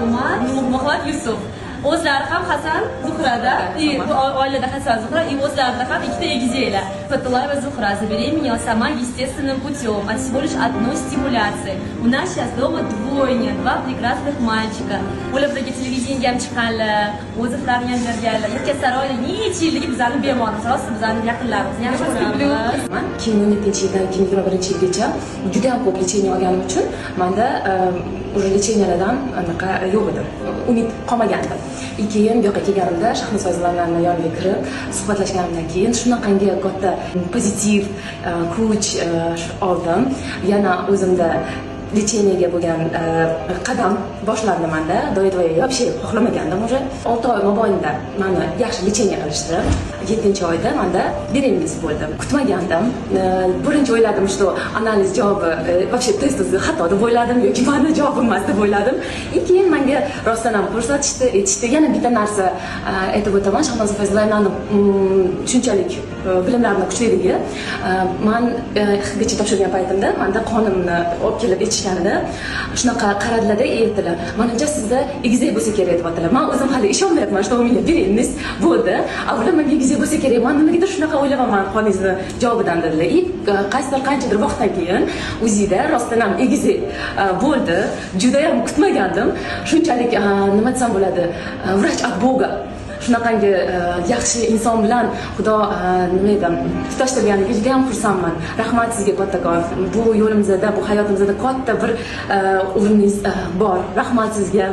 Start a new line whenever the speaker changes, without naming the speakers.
Umar, Nurmuhammad, Yusuf. O'zlari ham Hasan, Zuhrada, oilada Hasan, Zuhra, и o'zlarida ham ikkita egizaklar. Fatulay va Zuhra забери меня сама естественным путем, от всего лишь одной стимуляции. У нас сейчас дома двойня, два прекрасных мальчика. Ular bilan televideniyega ham chiqqanlar, o'zlarini ham berganlar. Yakkasaroyda necha yillik bizani bemorimiz, rost bizani yaqinlarimiz. Yaxshi ko'ramiz.
Men 2017-yildan 2021-yilgacha juda ham ko'p lecheniya olganim uchun menda уже lecheniyalardan anaqa yo'q edi. Umid qolmagandi. Keyin bu yoqqa kelganimda Shahnozoy Zlanlarning yoniga kirib, suhbatlashganimdan keyin shunaqangi katta pozitiv kuch oldim. Yana o'zimda lecheniyaga bo'lgan qadam boshlandi menda. Do'y-do'y вообще xohlamagandim уже. 6 oy mobaynida meni yaxshi lecheniya qilishdi. 7-oyda menda беременность bo'ldim. Kutmagandim. Birinchi o'yladim, что analiz javobi вообще test xato deb o'yladim yoki meni javobim emas deb o'yladim. Keyin menga rostdan ham ko'rsatishdi, aytishdi. Yana bitta narsa aytib o'taman, Shahnoza Fayzullayevning shunchalik bilimlarini kuchliligi. Men HGcha topshirgan paytimda menda qonimni olib kelib aytishganida shunaqa qaradilar-da, aytdilar. Menimcha sizda egizak bo'lsa kerak deb aytdilar. Men o'zim hali ishonmayapman, что у меня беременность bo'ldi. Avvalo menga egizak bo'lsa kerak. Men nimagadir shunaqa o'ylayapman qoningizni javobidan dedilar. Qaysidir qanchadir vaqtdan keyin UZIda rostdan ham egizak bo'ldi. Juda ham kutmagandim. Shunchalik nima desam bo'ladi, vrach от Бога. Shunaqangi yaxshi inson bilan Xudo nima edi tutashtirganiga juda ham xursandman. Rahmat sizga kattakon. Bu yo'limizda, bu hayotimizda katta bir o'rningiz bor. Rahmat sizga.